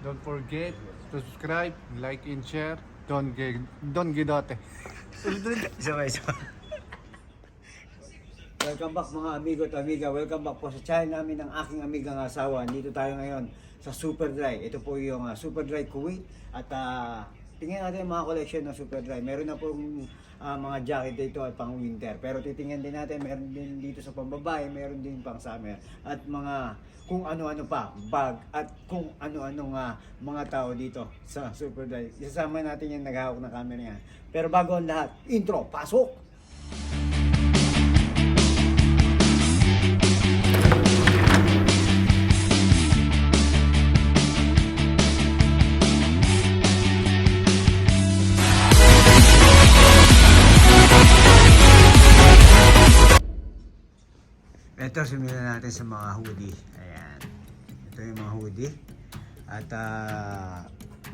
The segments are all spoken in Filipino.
Don't forget to subscribe, like, and share. Don Gidote. Isa. Welcome back mga amigo at amiga. Welcome back po sa channel namin ng aking amigang asawa. Dito tayo ngayon sa Super Dry. Ito po yung Super Dry Kuwait. At tingnan natin yung mga collection ng Super Dry. Meron na pong mga jacket dito at pang winter. Pero titingnan din natin, meron din dito sa pambabae, meron din pang summer. At mga kung ano-ano pa, bag at kung ano-ano nga mga tao dito sa Super Dry. Isasama natin yung naghahawak ng camera niya. Pero bago ang lahat, intro, pasok! Ito, simulan natin sa mga hoodie. Ayan. Ito yung mga hoodie. At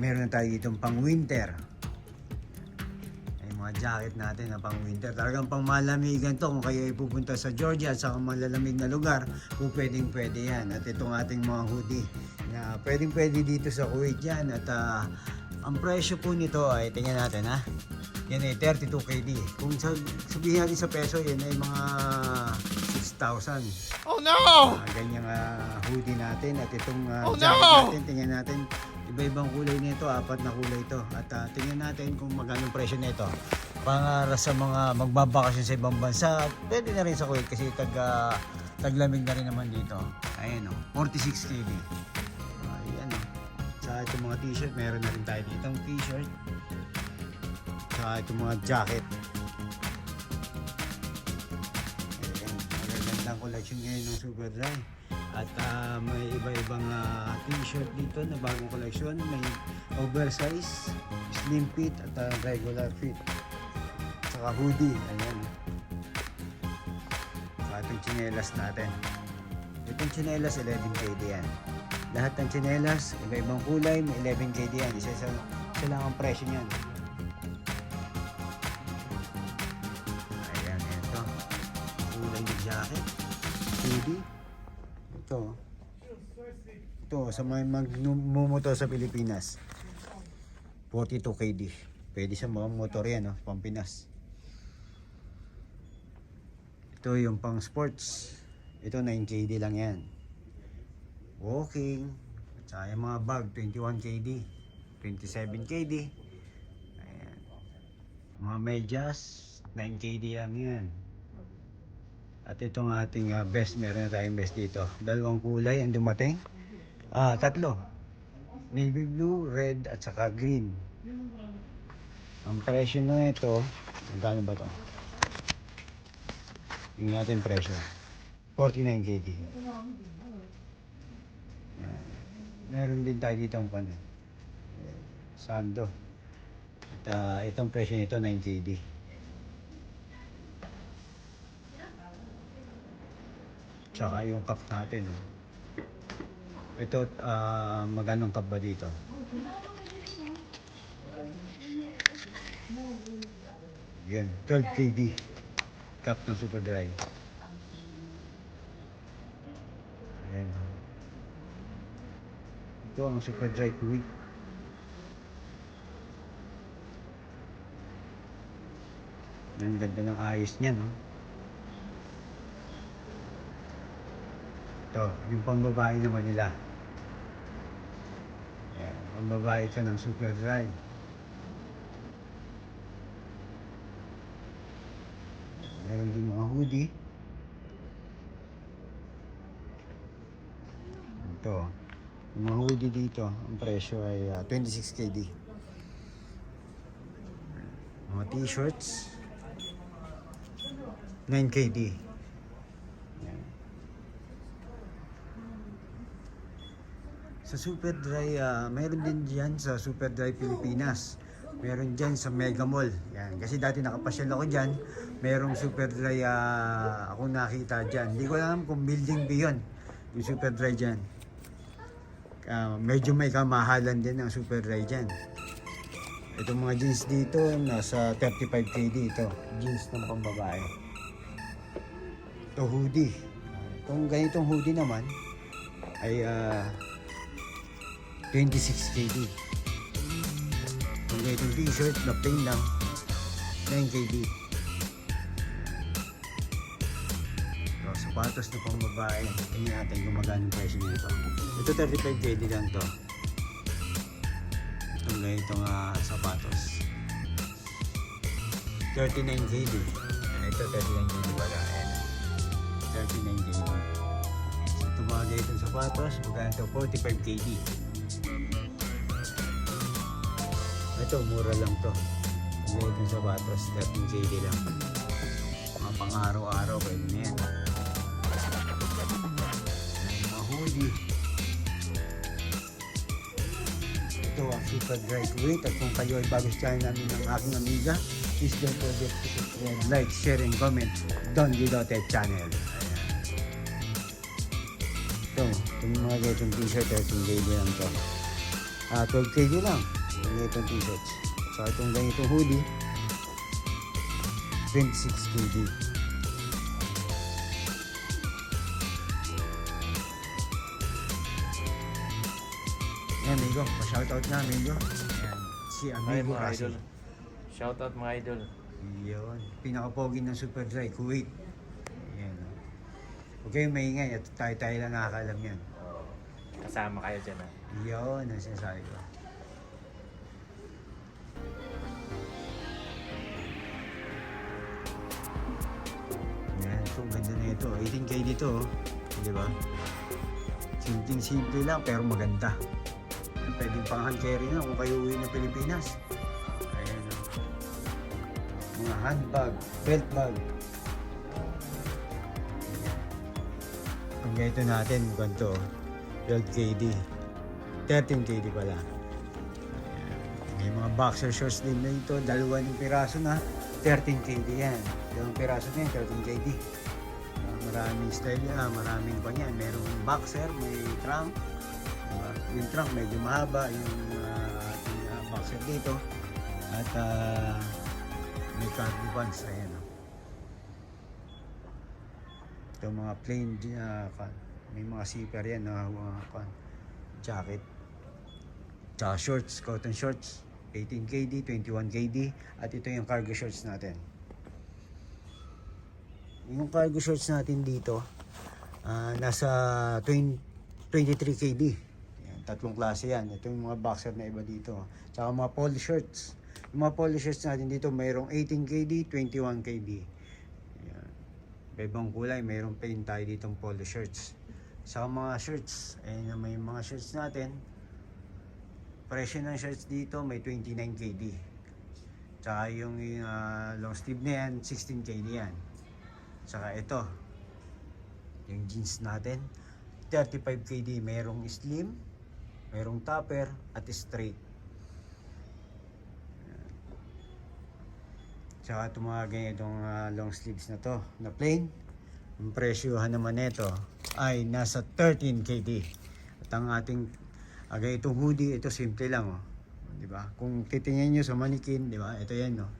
meron na tayo ditong pang winter. Ay, mga jacket natin na pang winter. Talagang pang malamigan to. Kung kayo ay pupunta sa Georgia at sa malalamig na lugar, kung pwedeng pwede yan. At itong ating mga hoodie na pwedeng pwede dito sa Kuwait yan. At ang presyo po nito ay, tingnan natin ha. Yan ay 32 KD. Kung sabihin natin sa peso, yan ay mga 6,000. Oh no! Ganyang hoodie natin at itong Oh, jacket no! natin, tingnan natin. Iba-ibang kulay nito, 4 na kulay ito. At tingnan natin kung magkano presyo nito. Para sa mga magbabakasyon sa ibang bansa, pwede na rin sa Kuwait kasi taglamig na rin naman dito. Ayan o, 46 KD. Ayan o. Sa itong mga t-shirt, meron na rin tayo dito ang t-shirt. Sa itong mga jacket. Ang collection ngayon ng Super Dry. At may iba-ibang t-shirt dito na bagong collection. May oversize, slim fit at regular fit. Saka hoodie. Ayan. Saka itong chinelas natin. Itong chinelas 11 KD yan. Lahat ng chinelas, iba-ibang kulay, may 11 KD yan. Isa lang ang presyo niyan. Ayan, ito. Kulay ng jacket. hoodie. Ito sa mga magmumotor sa Pilipinas. 42 KD. Pwede sa mga motor yan, no? Pampinas. Ito yung pang sports. Ito 9 KD lang yan. Walking. At saka yung mga bag 21 KD. 27 KD. Ayan. Mga medyas 9 KD lang yan. At itong ating best, meron na tayong best dito. Dalawang kulay ang dumating. Tatlo. Navy blue, red, at saka green. Ang presyo na ito, magkano ba ito? Tingnan natin presyo. 49 KD. Meron din tayo dito ang Sando. At itong presyo nito 9 KD. Tsaka yung cup natin. Ito, magandang cup ba dito? Yan, 12 KD. Cup ng Super Dry. Ayan. Ito ang Super Dry Kuwait. Ang ganda ng ayos niya, no? Ito, yung pambabae naman nila. Ayan, pambabae ito ng Super Dry. Meron din mga hoodie. Ito, yung mga hoodie dito, ang presyo ay 26 KD. Mga t-shirts, 9 KD. Sa Super Dry, meron din dyan sa Super Dry Pilipinas. Meron dyan sa Mega Mall. Yan. Kasi dati nakapasyal ako dyan. Merong Super Dry akong nakita dyan. Hindi ko alam kung building B yun. Yung Super Dry dyan. Medyo may kamahalan din ang Super Dry dyan. Itong mga jeans dito, nasa 35 KD ito. Jeans ng pambabae. Ito hoodie. Itong ganitong hoodie naman ay 26 KD. Kung itong t-shirt na plain lang, 9 KD. So, sapatos na pang babae. Tingnan natin kung magkano ang presyo nito. Ito 35 KD lang to. Itong ganitong sapatos. 39 KD. Ito 39 KD pala. Ayan. 39 KD. So, itong mga ganitong sapatos, magkano ito? 45 KD. Ito, mura lang to. Ang ganitong sapatos, 13 KD lang. Mga pang-araw-araw, pwede na yan. Mga hoodie. Ito, super lightweight. At kung kayo ay bago sa channel namin ng aking amiga, please don't forget to subscribe, like, share, and comment. Don Gilote channel. Ayan. Itong mga ganitong t-shirt, 13 KD lang to. 12 KD lang. Ganitong t-shirts. So, itong ganitong hoodie, 26 KD. Ayan, Migo. Pa-shoutout na, Migo. Ayan, si Ay, Amigo mga Kasi. idol. Shoutout mga idol. Yun. Pinaka-pogi ng Super Dry, Kuwait. Ayan. Huwag kayong maingay at tayo-tayo lang nakakalam yan. Kasama kayo dyan ha. Yun ang sinasabi ko. Yan, ito, ganda na ito. 18K dito, oh. Di ba? Simple lang, pero maganda. Pwedeng pang hand carry na kung kayo uwi ng Pilipinas. Ayan, oh. Mga handbag, belt bag. Ang ganito natin, ganito, 12 KD. 13 KD pala. Ayan. May mga boxer shorts din na ito, dalawang piraso na, 13 KD yan. Dalawang piraso na yan, 13 KD. Maraming style yan, maraming pa yan. Merong boxer, may trunk. Yung trunk medyo mahaba, yung ating boxer dito. At may cargo pants, ayan. Ito mga plain, may mga zipper yan, jacket. Tsaka shorts, cotton shorts, 18 KD, 21 KD, at ito yung cargo shorts natin. Yung cargo shorts natin dito, nasa 23 KD. Yan, tatlong klase yan. Ito yung mga boxer na iba dito. Tsaka mga polo shirts. Yung mga polo shirts natin dito, mayroong 18 KD, 21 KD. Yan. Ibang kulay, mayroong plain tayo ditong polo shirts. Sa mga shirts, ayun, may mga shirts natin. Presyo ng shirts dito may 29 KD. Tsaka yung long sleeve na yan, 16 KD yan. Tsaka ito, yung jeans natin, 35 KD. Merong slim, merong topper, at straight. Tsaka itong mga ganitong long sleeves na to, na plain. Ang presyohan naman nito ay nasa 13 KD. At ang ating ganitong hoodie, ito simple lang, oh. 'Di ba? Kung titingnan niyo sa manikin, 'di ba? Ito 'yan, no.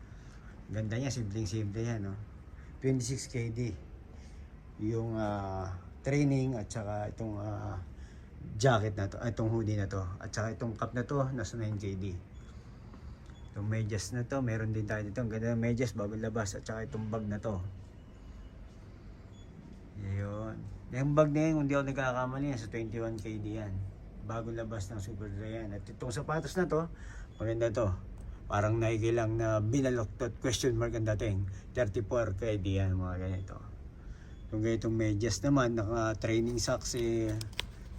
Ganda niya, simpleng-simple 'yan, no. 26 KD. Yung training at saka itong jacket na to, itong hoodie na to, at saka itong cap na to, nasa 9 KD. Itong medyas na to, meron din tayo dito. Ang ganda ng medyas, bago labas, at saka itong bag na to. Yun. Yung bag na yun, kung di ako nagkakamali, sa 21 KD yan. Bago labas ng Super Dry yan. At itong sapatos na to, maganda to. Parang Nike lang na binaloktot, question mark ang dating. 34 KD yan, mga ganito. Itong ganitong medyas naman, naka-training socks,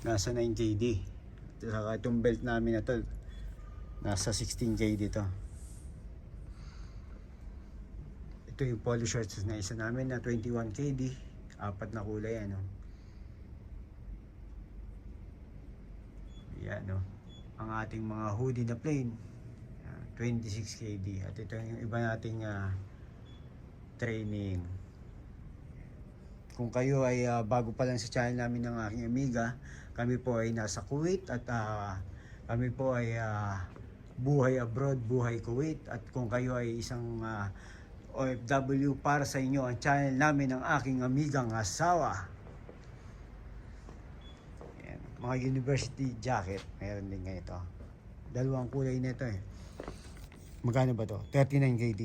nasa 9 KD. At saka itong belt namin na to, nasa 16 KD to. Ito yung polo shorts na isa namin na 21 KD. Apat na kulay, ano. Yan, no. Ang ating mga hoodie na plain, 26 KD. At ito yung iba nating training. Kung kayo ay bago pa lang sa channel namin ng aking amiga, kami po ay nasa Kuwait at kami po ay buhay abroad, buhay Kuwait. At kung kayo ay isang OFW, para sa inyo ang channel namin ng aking amigang asawa. Yan. mga university jacket. Meron din ganito. Dalawang kulay nito eh. Magkano ba to? 39 KD.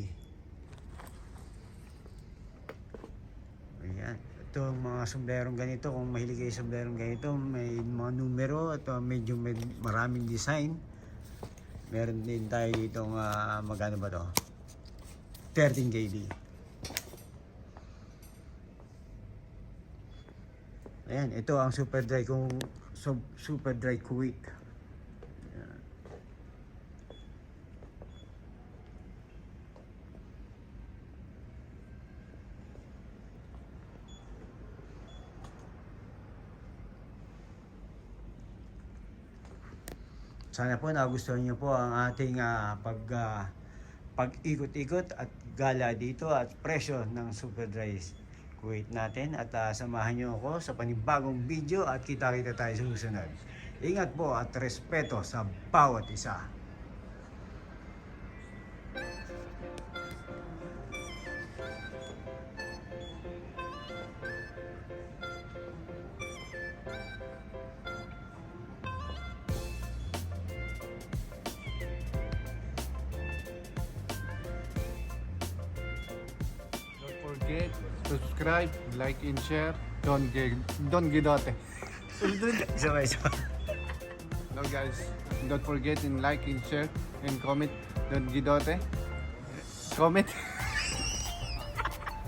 Ayan. Ito ang mga sombrerong ganito. Kung mahilig kayo sa sombrerong ganito, may mga numero at medyo may maraming design. Meron din tayo ditong magkano ba to? 13 KD. Ayan, ito ang super dry kung super dry Kuwait. Ayan. Sana po nagustuhan niyo po ang ating pag-ikot-ikot at gala dito at presyo ng super dry Kuwait natin at samahan niyo ako sa panibagong video at kita-kita tayo sa susunod. Ingat po at respeto sa bawat isa. Don't forget to subscribe, like and share. Don Gidote. Sabay-sabay. No guys, don't forget in like and share and comment Don Gidote. Comment.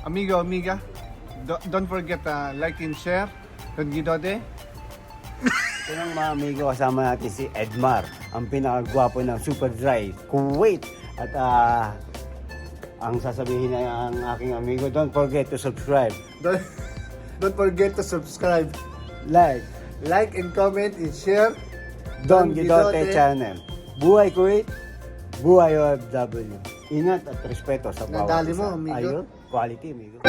Amigo, amiga. Don't forget like and share Don Gidote. Ito ng mga amigo, kasama natin si Edmar, ang pinakagwapo ng Super Dry Kuwait. At ang sasabihin ng aking amigo, don't forget to subscribe, Don't forget to subscribe, like and comment and share Don Gidote Channel. Buhay Kuwait, buhay OFW. Ingat at respeto sa bawat Nadali isa. mo, amigo. Ayun, quality amigo.